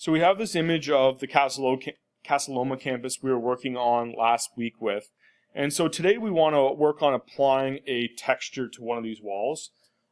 So we have this image of the Casa Loma campus we were working on last week with. And so today we want to work on applying a texture to one of these walls.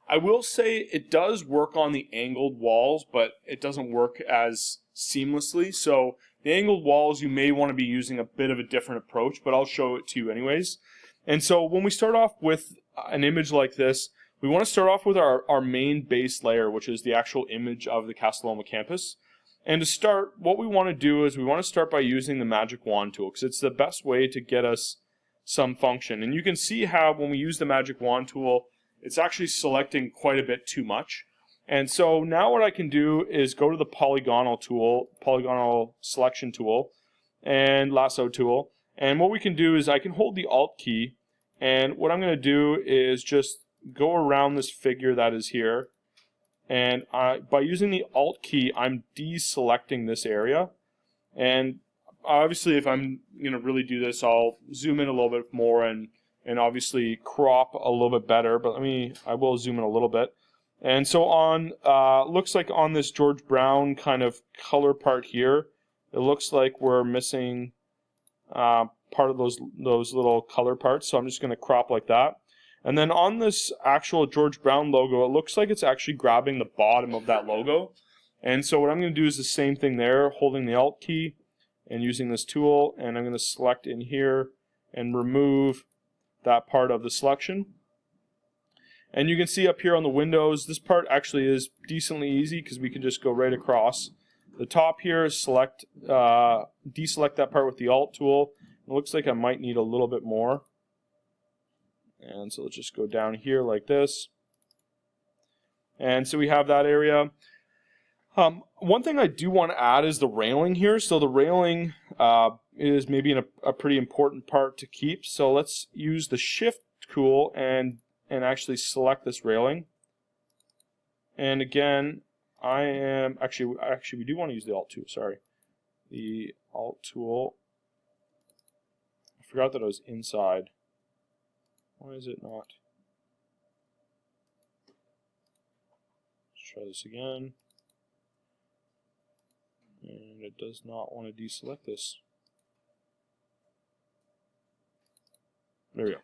I will say it does work on the angled walls, but it doesn't work as seamlessly. So the angled walls, you may want to be using a bit of a different approach, but I'll show it to you anyways. And so when we start off with an image like this, we want to start off with our main base layer, which is the actual image of the Casa Loma campus. And to start, what we want to do is we want to start by using the magic wand tool, because it's the best way to get us some function. And you can see how when we use the magic wand tool, it's actually selecting quite a bit too much. And so now what I can do is go to the polygonal selection tool and lasso tool. And what we can do is I can hold the Alt key, and what I'm going to do is just go around this figure that is here. And by using the Alt key, I'm deselecting this area. And obviously, if I'm going to really do this, I'll zoom in a little bit more and obviously crop a little bit better. But I will zoom in a little bit. And so on, looks like on this George Brown kind of color part here, it looks like we're missing part of those little color parts. So I'm just going to crop like that. And then on this actual George Brown logo, it looks like it's actually grabbing the bottom of that logo. And so what I'm going to do is the same thing there, holding the Alt key and using this tool. And I'm going to select in here and remove that part of the selection. And you can see up here on the windows, this part actually is decently easy because we can just go right across. The top here is deselect that part with the Alt tool. It looks like I might need a little bit more. And so let's just go down here like this. And so we have that area. One thing I do want to add is the railing here. So the railing is maybe a pretty important part to keep. So let's use the Shift tool and actually select this railing. And again, actually we do want to use the Alt tool, sorry. The Alt tool. I forgot that I was inside. Why is it not? Let's try this again. And it does not want to deselect this. There we go.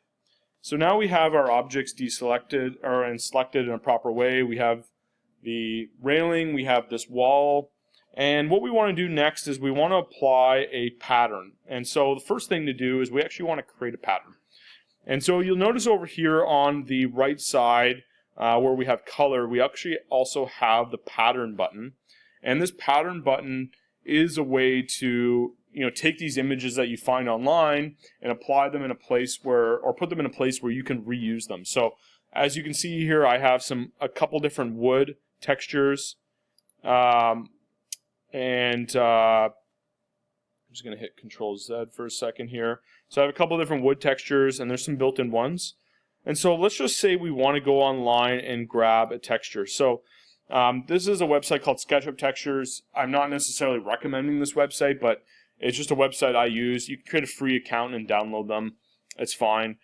So now we have our objects deselected and selected in a proper way. We have the railing, we have this wall, and what we want to do next is we want to apply a pattern. And so the first thing to do is we actually want to create a pattern. And so you'll notice over here on the right side where we have color, we actually also have the pattern button. And this pattern button is a way to take these images that you find online and apply them in a place or put them in a place where you can reuse them. So as you can see here, I have a couple different wood textures, and I'm just going to hit Control Z for a second here. So I have a couple different wood textures, and there's some built-in ones. And so let's just say we want to go online and grab a texture. So this is a website called SketchUp Textures. I'm not necessarily recommending this website, but it's just a website I use. You can create a free account and download them. It's fine.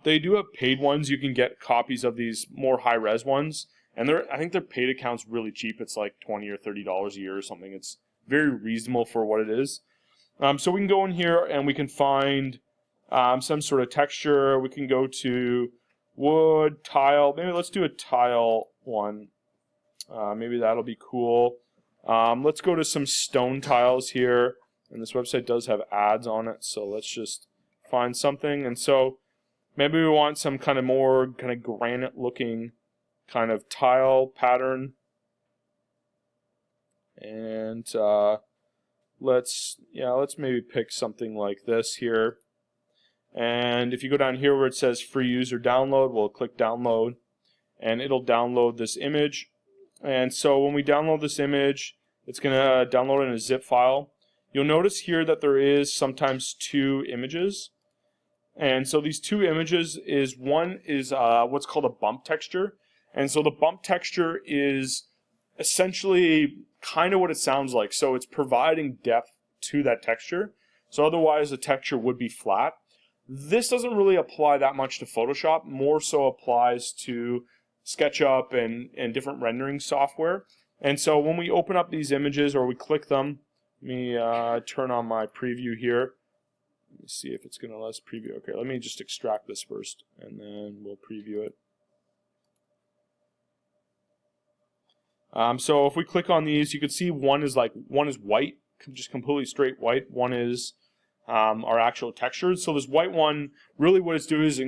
They do have paid ones. You can get copies of these more high-res ones. And I think their paid account's really cheap. It's like $20 or $30 a year or something. It's very reasonable for what it is. So we can go in here and we can find some sort of texture. We can go to wood, tile. Maybe let's do a tile one. Maybe that'll be cool. Let's go to some stone tiles here. And this website does have ads on it. So let's just find something. And so maybe we want some kind of more kind of granite looking kind of tile pattern. And let's maybe pick something like this here. And if you go down here where it says free user download, we'll click download and it'll download this image. And so when we download this image, it's going to download it in a zip file. You'll notice here that there is sometimes two images. And so these two images one is what's called a bump texture. And so the bump texture is essentially kind of what it sounds like. So it's providing depth to that texture. So otherwise the texture would be flat. This doesn't really apply that much to Photoshop, more so applies to SketchUp and different rendering software. And so when we open up these images or we click them, let me turn on my preview here. Let me see if it's going to let us preview. Okay, let me just extract this first, and then we'll preview it. So if we click on these, you can see one is white, just completely straight white. One is our actual textures. So this white one, really what it's doing is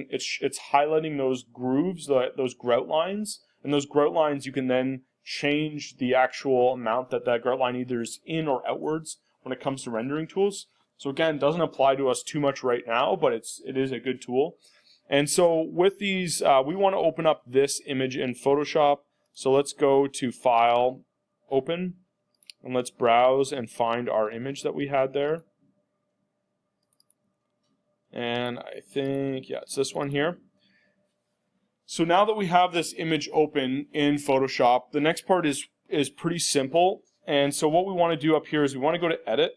it's highlighting those grooves, those grout lines, and those grout lines you can then change the actual amount that grout line either is in or outwards when it comes to rendering tools. So again, it doesn't apply to us too much right now, but it is a good tool. And so with these, we want to open up this image in Photoshop. So let's go to File, Open, and let's browse and find our image that we had there. And I think, yeah, it's this one here. So now that we have this image open in Photoshop, the next part is pretty simple. And so what we want to do up here is we want to go to Edit.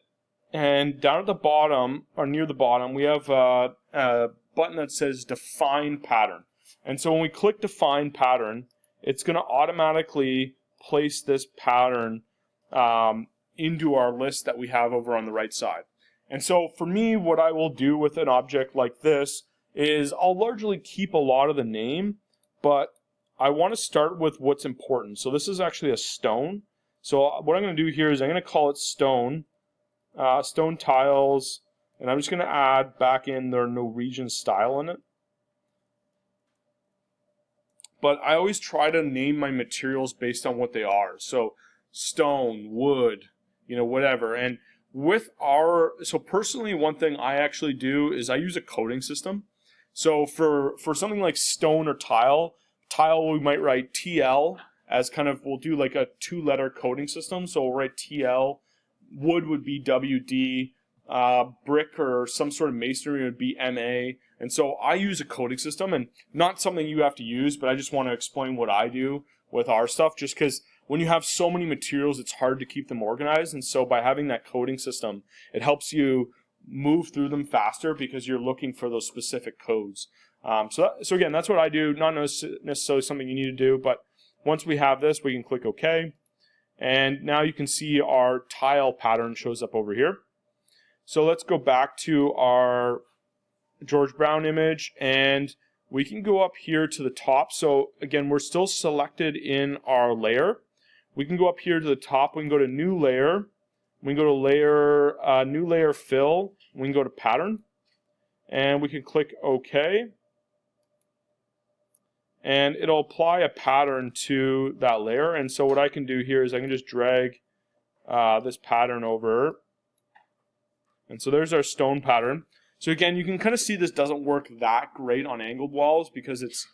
And down at the bottom, or near the bottom, we have a button that says Define Pattern. And so when we click Define Pattern, it's going to automatically place this pattern into our list that we have over on the right side. And so for me, what I will do with an object like this is I'll largely keep a lot of the name, but I want to start with what's important. So this is actually a stone. So what I'm going to do here is I'm going to call it stone, stone tiles, and I'm just going to add back in their Norwegian style in it. But I always try to name my materials based on what they are. So stone, wood, whatever. And so personally, one thing I actually do is I use a coding system. So for something like stone or tile, we might write TL as we'll do like a 2-letter coding system. So we'll write TL, wood would be WD, brick or some sort of masonry would be MA. And so I use a coding system, and not something you have to use, but I just want to explain what I do with our stuff, just because when you have so many materials, it's hard to keep them organized. And so by having that coding system, it helps you move through them faster because you're looking for those specific codes. So again, that's what I do, not necessarily something you need to do, but once we have this, we can click OK. And now you can see our tile pattern shows up over here. So let's go back to our George Brown image, and we can go up here to the top. So again, we're still selected in our layer. We can go up here to the top. We can go to New Layer. We can go to Layer, New Layer Fill. We can go to Pattern, and we can click OK. And it'll apply a pattern to that layer. And so what I can do here is I can just drag this pattern over. And so there's our stone pattern. So again, you can kind of see this doesn't work that great on angled walls because it's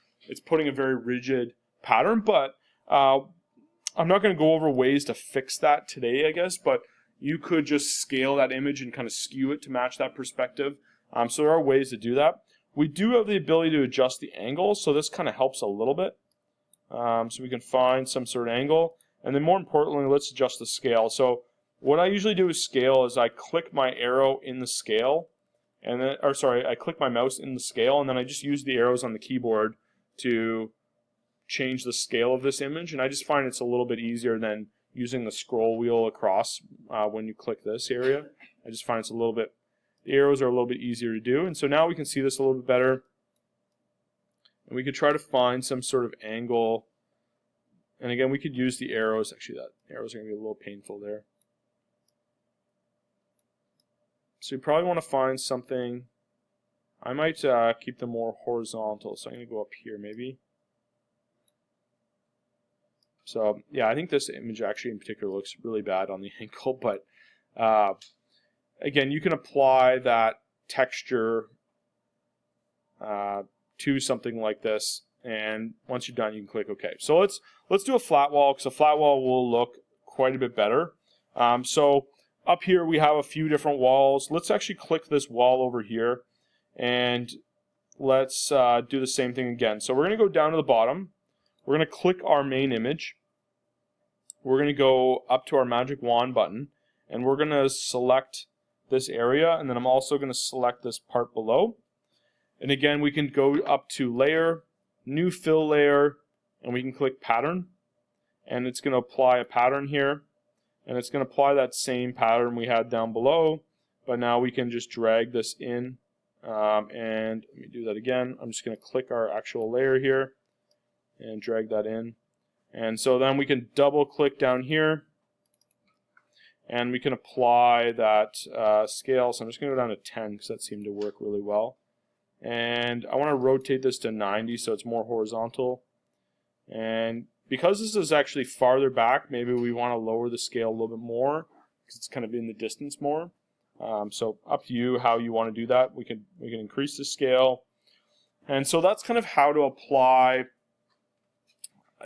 putting a very rigid pattern. But I'm not going to go over ways to fix that today, I guess. But you could just scale that image and kind of skew it to match that perspective. So there are ways to do that. We do have the ability to adjust the angle, so this kind of helps a little bit. So we can find some sort of angle. And then more importantly, let's adjust the scale. So what I usually do with scale is I click my arrow in the scale, and then, I click my mouse in the scale, and then I just use the arrows on the keyboard to change the scale of this image. And I just find it's a little bit easier than using the scroll wheel across when you click this area. I just find the arrows are a little bit easier to do. And so now we can see this a little bit better. And we could try to find some sort of angle. And again, we could use the arrows. Actually, that arrows are going to be a little painful there. So you probably want to find something. I might keep them more horizontal. So I'm going to go up here maybe. So yeah, I think this image actually in particular looks really bad on the ankle. But again, you can apply that texture to something like this. And once you're done, you can click OK. So let's do a flat wall, because a flat wall will look quite a bit better. So up here we have a few different walls. Let's actually click this wall over here, and let's do the same thing again. So we're going to go down to the bottom. We're going to click our main image. We're going to go up to our magic wand button, and we're going to select this area, and then I'm also going to select this part below. And again, we can go up to Layer, New Fill Layer, and we can click Pattern. and it's going to apply a pattern here, and it's going to apply that same pattern we had down below, but now we can just drag this in, and let me do that again. I'm just going to click our actual layer here and drag that in, and so then we can double click down here and we can apply that scale. So I'm just going to go down to 10 because that seemed to work really well, and I want to rotate this to 90 so it's more horizontal. And because this is actually farther back, maybe we want to lower the scale a little bit more because it's kind of in the distance more. So up to you how you want to do that. We can increase the scale, and so that's kind of how to apply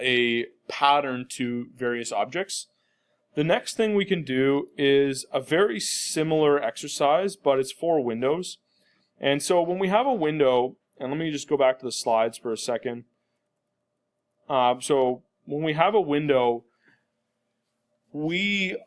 a pattern to various objects. The next thing we can do is a very similar exercise, but it's for windows. And so when we have a window, and let me just go back to the slides for a second. So when we have a window, when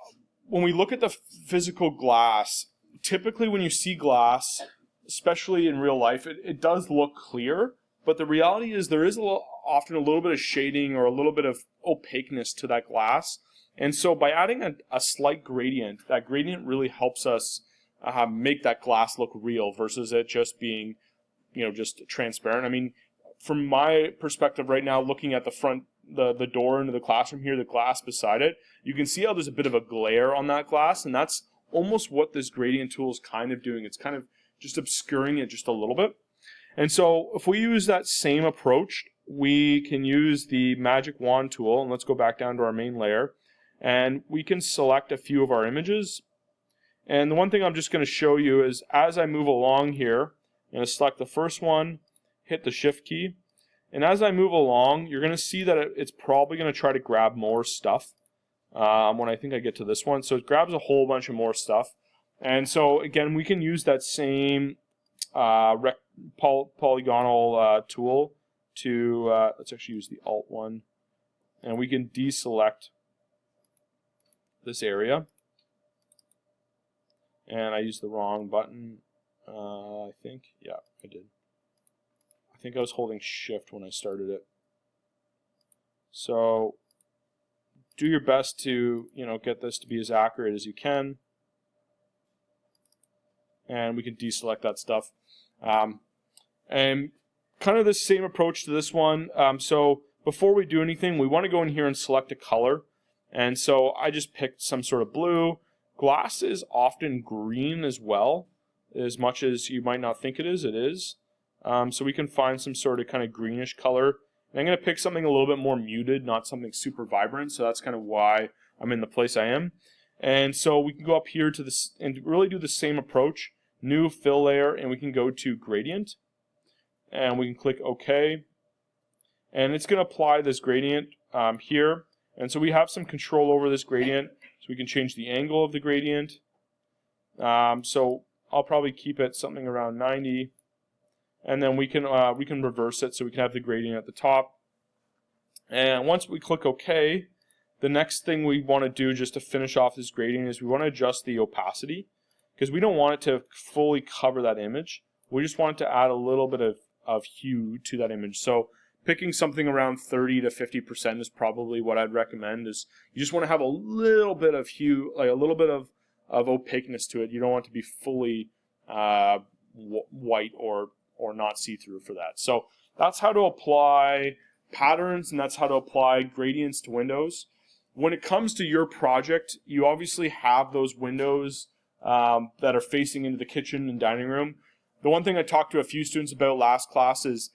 we look at the physical glass, typically when you see glass, especially in real life, it does look clear, but the reality is there is often a little bit of shading or a little bit of opaqueness to that glass. And so by adding a slight gradient, that gradient really helps us make that glass look real versus it just being, just transparent. I mean, from my perspective right now, looking at the front, the door into the classroom here, the glass beside it, you can see how there's a bit of a glare on that glass, and that's almost what this gradient tool is kind of doing. It's kind of just obscuring it just a little bit. And so if we use that same approach, we can use the magic wand tool, and let's go back down to our main layer, and we can select a few of our images. And the one thing I'm just going to show you is as I move along here, I'm going to select the first one, hit the shift key, and as I move along, you're going to see that it's probably going to try to grab more stuff when I think I get to this one. So it grabs a whole bunch of more stuff. And so again, we can use that same polygonal tool to, let's actually use the Alt one, and we can deselect this area. And I used the wrong button, I think. Yeah, I did. I think I was holding shift when I started it. So do your best to, get this to be as accurate as you can. And we can deselect that stuff. And kind of the same approach to this one. So before we do anything, we want to go in here and select a color. And so I just picked some sort of blue. Glass is often green as well, as much as you might not think it is. It is. So we can find some sort of kind of greenish color. And I'm going to pick something a little bit more muted, not something super vibrant. So that's kind of why I'm in the place I am. And so we can go up here to this and really do the same approach. New fill layer, and we can go to gradient. And we can click OK. And it's going to apply this gradient here. And so we have some control over this gradient. So we can change the angle of the gradient. So I'll probably keep it something around 90. And then we can reverse it so we can have the gradient at the top. And once we click OK, the next thing we want to do just to finish off this gradient is we want to adjust the opacity, because we don't want it to fully cover that image. We just want it to add a little bit of hue to that image. So picking something around 30 to 50% is probably what I'd recommend. Is you just want to have a little bit of hue, like a little bit of opaqueness to it. You don't want it to be fully white or not see-through for that. So that's how to apply patterns, and that's how to apply gradients to windows. When it comes to your project, you obviously have those windows that are facing into the kitchen and dining room. The one thing I talked to a few students about last class is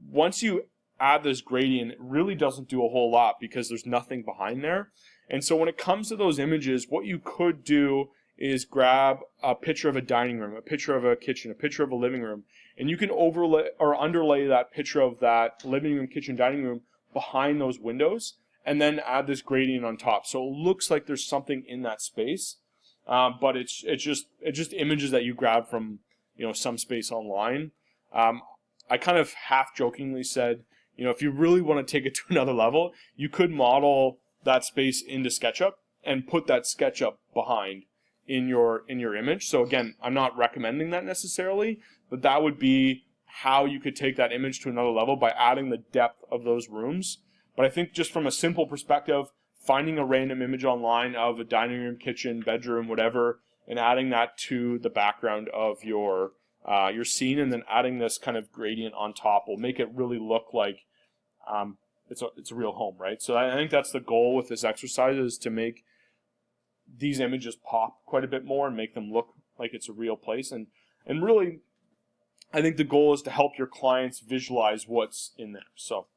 once you add this gradient, it really doesn't do a whole lot because there's nothing behind there. And so when it comes to those images, what you could do is grab a picture of a dining room, a picture of a kitchen, a picture of a living room, and you can overlay or underlay that picture of that living room, kitchen, dining room behind those windows, and then add this gradient on top. So it looks like there's something in that space, but it's just images that you grab from some space online. I kind of half jokingly said, if you really want to take it to another level, you could model that space into SketchUp and put that SketchUp behind in your image. So again, I'm not recommending that necessarily, but that would be how you could take that image to another level by adding the depth of those rooms. But I think just from a simple perspective, finding a random image online of a dining room, kitchen, bedroom, whatever, and adding that to the background of your scene, and then adding this kind of gradient on top will make it really look like it's a real home, right? So I think that's the goal with this exercise, is to make these images pop quite a bit more and make them look like it's a real place. And really, I think the goal is to help your clients visualize what's in there. So